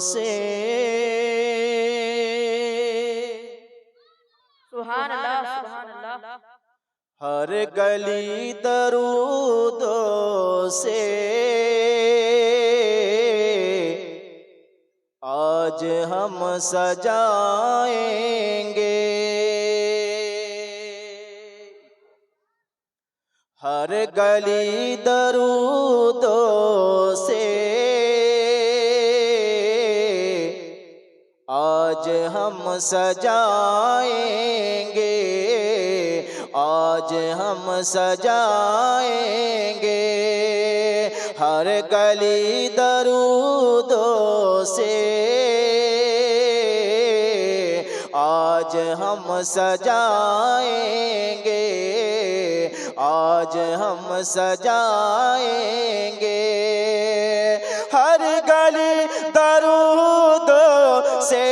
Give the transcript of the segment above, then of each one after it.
से। सुभान अल्लाह सुभान अल्लाह। हर गली दरूदों से आज हम सजाएंगे। हर गली दरूदों से आज हम सजाएंगे, आज हम सजाएंगे। हर गली दरूदों से आज हम सजाएंगे, आज हम सजाएंगे। हर गली दरूदों से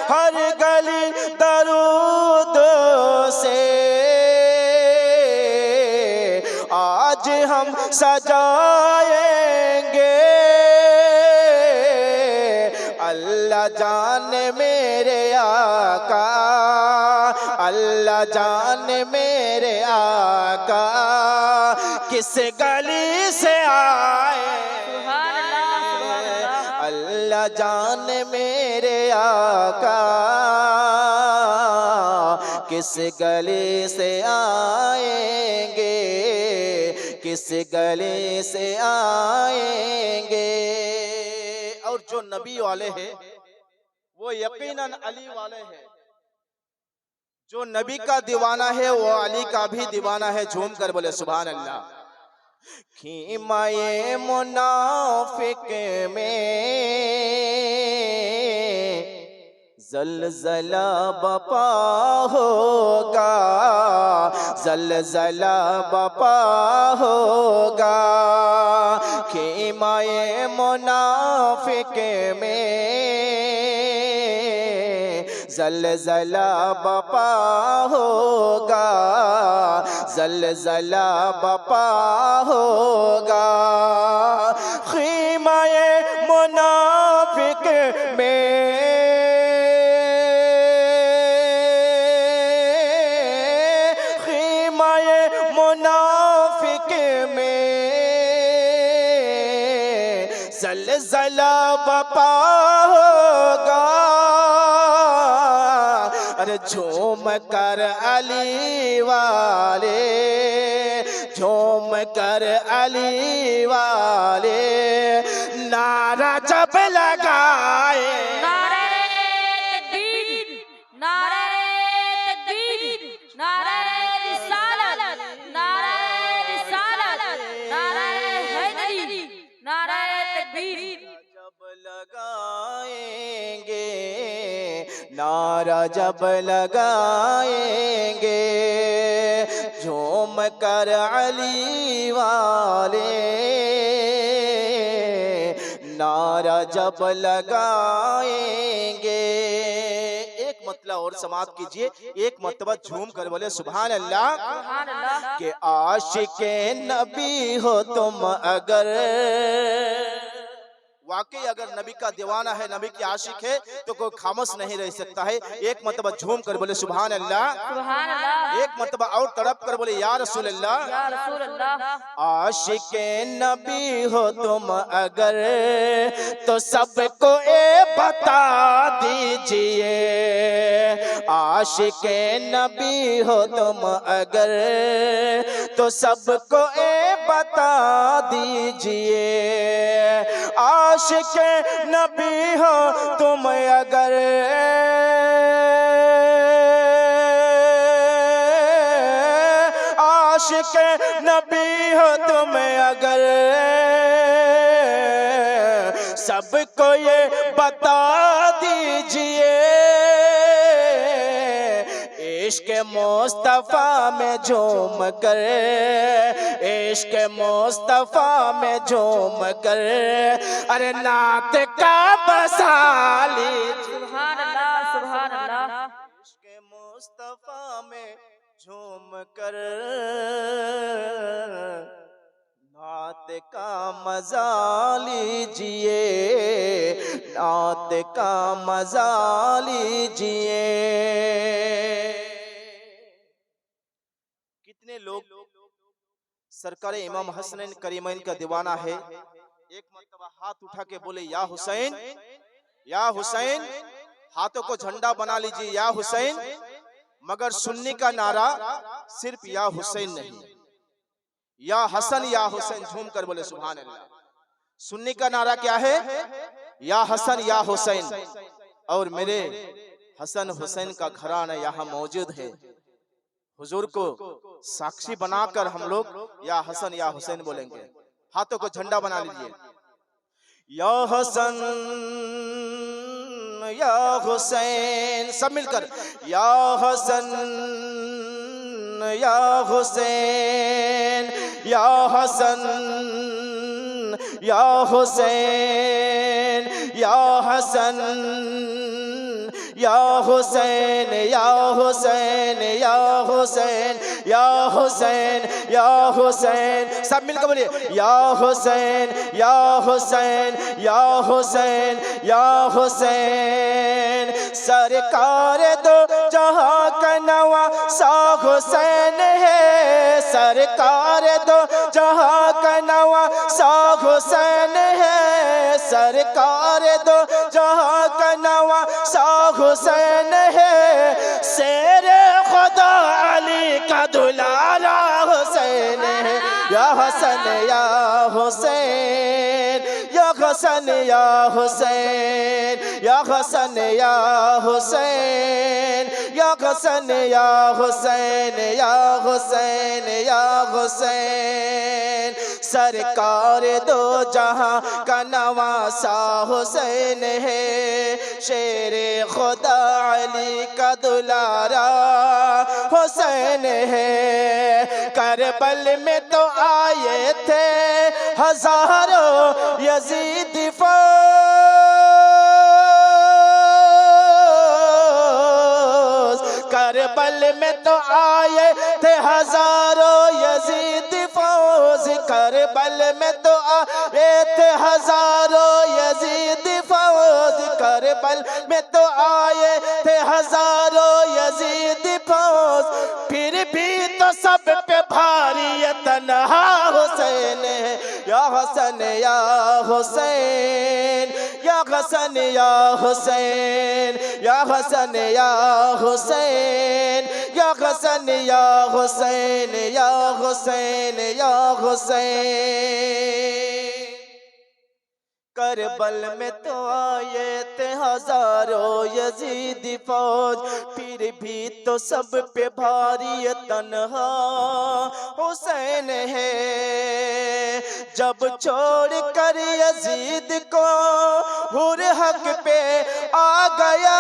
हर गली दरूदों से आज हम सजाएंगे। अल्लाह जाने मेरे आका, अल्लाह जाने मेरे आका किस गली से आए। अल्लाह जाने मेरे आका किस गली से आएंगे, किस गली से आएंगे। और जो नबी वाले हैं वो यकीनन अली वाले हैं। जो नबी का दीवाना है वो अली का भी दीवाना है। झूम कर बोले सुभान अल्लाह। खीमाए मुनाफिक में ज़लज़ला बपा होगा, ज़लज़ला बपा होगा। खीमाए मुनाफिक में ज़लज़ला बपा होगा, ज़लज़ला बपा होगा। खीमाए मुनाफिक में खीमाए मुनाफिक में ज़लज़ला बपा होगा। अरे झूम कर अली वाले, झूम कर अली वाले नारा जब लगाए। नारे तकबीर, नारे तकबीर, नारे रिसालत, नारे रिसालत, नारे हैदरी, नारे तकबीर। जब लगाएंगे, नारा जब लगाएंगे, झूम कर अली वाले नारा जब लगाएंगे। एक मतलब और समाप्त कीजिए, एक मर्तबा झूम कर बोले सुभान अल्लाह। कि आशिक़े नबी हो तुम अगर, वाकई अगर नबी का दीवाना है, नबी की आशिक है तो कोई खामोश नहीं रह सकता है। एक मर्तबा झूम कर बोले सुभान अल्लाह, सुभान अल्लाह। एक मर्तबा और तड़प कर बोले या रसूल अल्लाह। या रसूल अल्लाह। आशिक़े नबी हो तुम अगर तो सबको ये बता दीजिए। आशिक़े नबी हो तुम अगर तो सबको ये बता दीजिए। आशिक़े नबी हो तुम अगर आशिक़े नबी हो तुम अगर सबको ये बता दीजिए। इश्क़ मुस्तफ़ा में झूम कर, इश्क़ मुस्तफ़ा में झूम कर अरे नात का बसाली। सुभान अल्लाह सुभान अल्लाह। इश्क़ मुस्तफ़ा में झूम कर नात का मजा लीजिए, नात का मजा लीजिए। कितने लोग सरकार इमाम हसनैन करीमैन का दीवाना है। एक मर्तबा हाथ उठा के बोले या हुसैन, या हुसैन, हाथों को झंडा बना लीजिए या हुसैन। मगर सुन्नी का नारा सिर्फ या हुसैन नहीं, या हसन या हुसैन झूम कर बोले सुभान अल्लाह। सुन्नी का नारा क्या है? या हसन या हुसैन। और मेरे हसन हुसैन का घराना यहाँ मौजूद है। हुजूर को साक्षी बनाकर हम लोग या हसन या हुसैन बोलेंगे। हाथों को झंडा बना लीजिए। या हसन या हुसैन, सब मिलकर या हसन या हुसैन, या हसन या हुसैन, या हसन या हुसैन, या हुसैन, या हुसैन, या हुसैन, या हुसैन। सब मिलकर बोलिए या हुसैन, या हुसैन, या हुसैन, या हुसैन। सरकार दो जहां का नवा सा हुसैन है, सरकार दो जहां का नवा सा हुसैन है, सरकार दो जहां का नवा सा हुसैन है। शेर खुदा अली का दुलारा हुसैन है। या हसन या हुसैन, या हसन या हुसैन, या हसन या हुसैन, या हसन या हुसैन, या हुसैन, या हुसैन। सरकार दो जहां का नवासा हुसैन है, शेर खुदा अली का दुलारा हुसैन है। करबल में तो आए थे हजारों यजीदी फौज, करबल में तो आए थे हजारों यजीदी फौज, करबल में तो आए थे हजारों यजीदी फौज, करबल में तो आए थे हजारों यजीदी फौज। फिर भी तो सब पे भारी ये तन्हा हुसैन है। या हसन या हुसैन, या हसन या हुसैन, या हसन या हुसैन, या हसन या हुसैन, या हुसैन, या हुसैन। करबल में तो आए थे हजारों यजीदी फौज, फिर भी तो सब पे भारी तन्हा हुसैन है। जब छोड़ कर यजीद को हुर हक पे आ गया,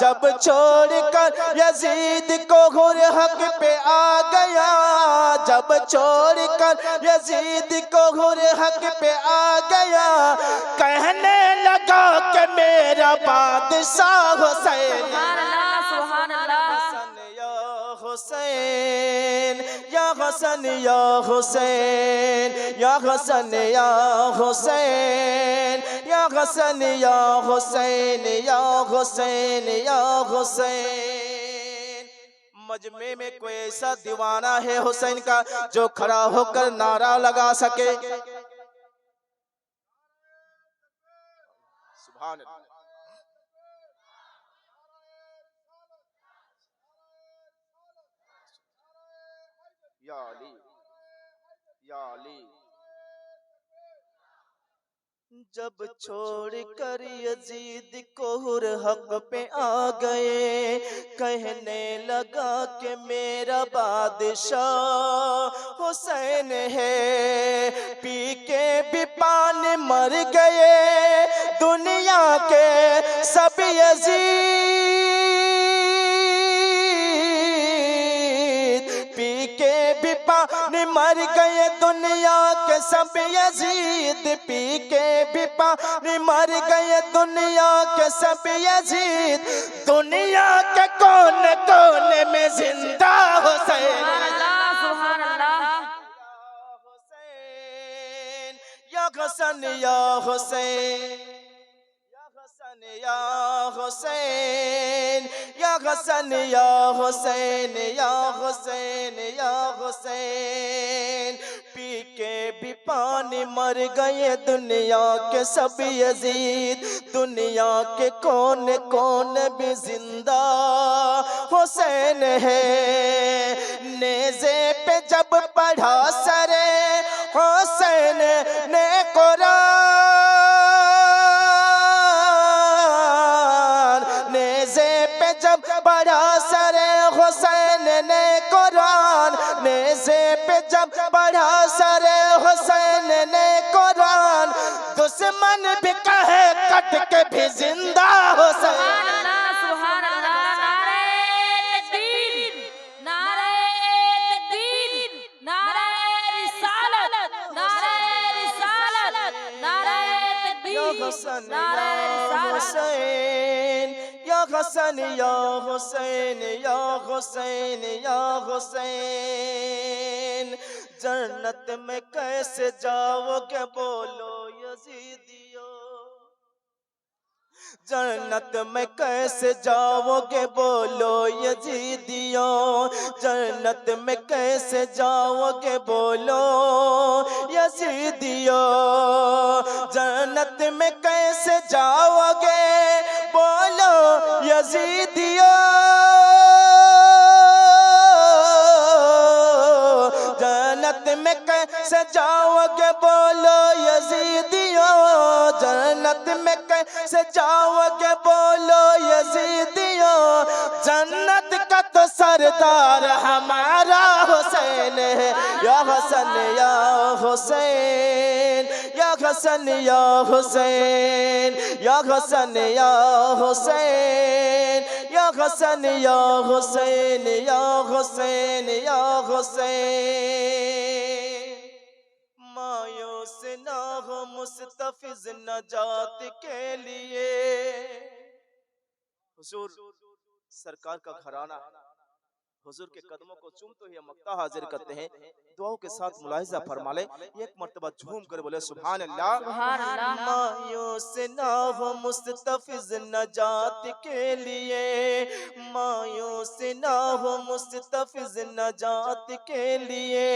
जब छोड़ कर यजीद को हुर हक पे आ गया, जब छोड़ कर यजीद को हुर हक पे आ गया, कहने लगा कि मेरा बादशाह हुसैन। सुभान अल्लाह, सुभान अल्लाह। हुसैन या हसन या हुसैन, या हसन या हुसैन, या हसन या हुसैन, या हुसैन, या हुसैन। मजमे में कोई ऐसा दीवाना है हुसैन का जो खड़ा होकर नारा लगा सके? सुभान अल्लाह। या अली, या अली। जब छोड़ कर यजीद को हुर हक पे आ गए, कहने लगा कि मेरा बादशाह हुसैन है। पी के भी पानी मर गए दुनिया के सब यजीद, पी के भी पानी मर गए दुनिया के के सब यजीद पी के भी पानी मर गए दुनिया के सब यजीद दुनिया के कोने कोने में जिंदा हुसैन सुभान अल्लाह या हसन या हुसैन या हुसैन या हसन या हुसैन या हुसैन या हुसैन पी के भी पानी मर गए दुनिया के सब यजीद दुनिया के कोने कोने भी जिंदा हुसैन है नेज़े पे जब पढ़ा सरे हुसैन ने कुरान नेज़े पे जब पढ़ा सरे हुसैन ने कुरान नेज़े पे जब पढ़ा सरे हुसैन ने कुरान दुश्मन भी कहे कट के भी जिंदा हुसैन सुभान अल्लाह नारे तकबीर नारे तकबीर नारे रिसालत नारे तकबीर या हसन नारे या हुसैन या हसन या हुसैन या हुसैन या हुसैन जन्नत में कैसे जाओगे बोलो यजीदियो जन्नत में कैसे जाओगे बोलो यजीदियो जन्नत में कैसे जाओगे बोलो यजीदियो जन्नत में कैसे जाओगे बोलो यजीदियो जन्नत में कैसे जाओगे बोलो यजीदियो जन्नत में कैसे जाओगे बोलो यजीदियो जन्नत का तो सरदार हमारा हुसैन है या हसन या हुसैन या हसन या हुसैन या हसन या हुसैन या हसन या हुसैन या हुसैन या हुसैन मायूस ना हो मुस्तफिज नजात के लिए हुजूर सरकार का घराना हुजूर के कदमों को चूमते हुए मक्ता हाजिर करते हैं दुआओं के साथ मुलाहिजा फरमा ले एक मर्तबा झूम कर बोले सुभान अल्लाह सुभान अल्लाह मायूस ना हो मुस्तफिज नजात के लिए मायूस ना हो मुस्तफिज नजात के लिए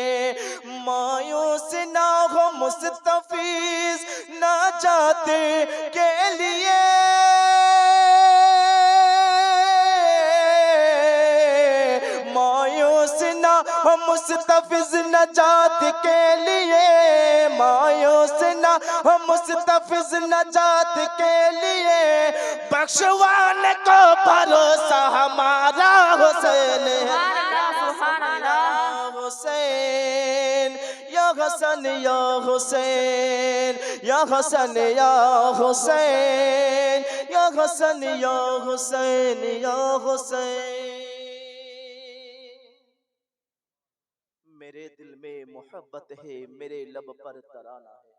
मायूस ना हो मुस्तफिज नजात के लिए मायूस ना हो मुस्तफिज नजात के लिए मायूस ना हो मुस्तफिज नजात के लिए बख्शवाने को भरोसा हमारा हुसैन है सुभान अल्लाह हुसैन या हसन या हुसैन या हसन या हुसैन या हसन या हुसैन या हुसैन मेरे दिल में मोहब्बत है मेरे लब पर तराना है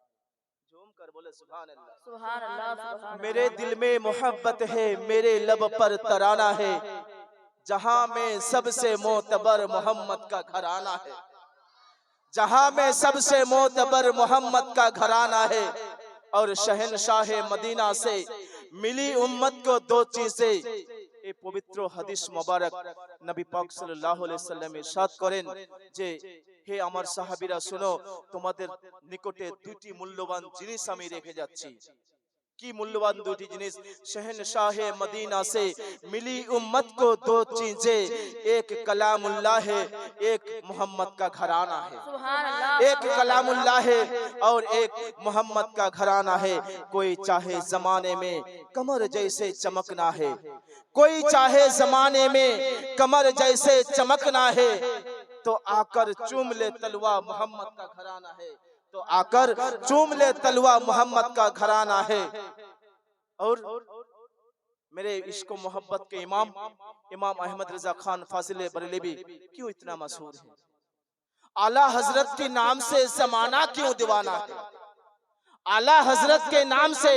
झूम कर बोले सुभान अल्लाह सुभान अल्लाह मेरे दिल में मोहब्बत है मेरे लब पर तराना है जहां में सबसे मोतबर मोहम्मद का घराना है जहां में सबसे मोतबर मोहम्मद का घराना है और शहनशाह मदीना से मिली उम्मत को दो चीजें এই পবিত্র হাদিস মোবারক নবী পাক সাল্লাল্লাহু আলাইহি সাল্লাম ইরশাদ করেন যে হে আমার সাহাবীরা শুনো তোমাদের নিকটে দুটি মূল্যবান জিনিস আমি রেখে যাচ্ছি की मूल्यवान दो जिनिस शहनशाह मदीना से मिली उम्मत को दो चीजें एक कलामुल्लाह है एक मोहम्मद का घराना है एक कलामुल्लाह है और एक मोहम्मद का घराना है कोई चाहे जमाने में कमर जैसे चमकना है कोई चाहे जमाने में कमर जैसे चमकना है तो आकर चूम ले तलवा मोहम्मद का घराना है तो आकर चूम ले तलवा मोहम्मद का घराना है और मेरे इश्क मोहब्बत के इमाम अहमद रजा खान फाजिल बरेलवी क्यों इतना मशहूर है आला हजरत के नाम से जमाना क्यों दीवाना है? आला हजरत के नाम से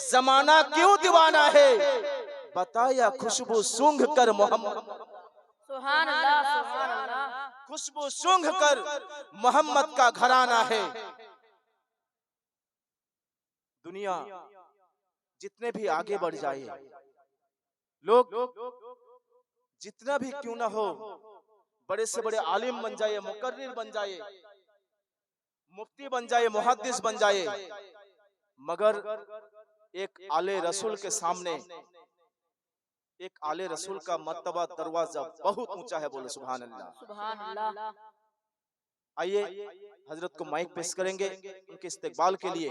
जमाना क्यों दीवाना है? बताया खुशबू सूंघ कर मोहम्मद, सुभान अल्लाह, सुभान अल्लाह। खुशबू सूंघ कर मोहम्मद का घराना है। दुनिया जितने भी आगे बढ़ जाए, लोग जितना भी क्यों ना हो, बड़े से बड़े आलिम बन जाए, मुकर्रिर बन जाए, मुफ्ती बन जाए, मुहद्दिस बन जाए, मगर एक आले रसूल के सामने, एक आले रसूल का मर्तबा दरवाजा बहुत ऊंचा है। बोलो सुभान अल्लाह। सुभान अल्लाह। आइए हजरत को माइक पेश करेंगे उनके इस्तकबाल के लिए।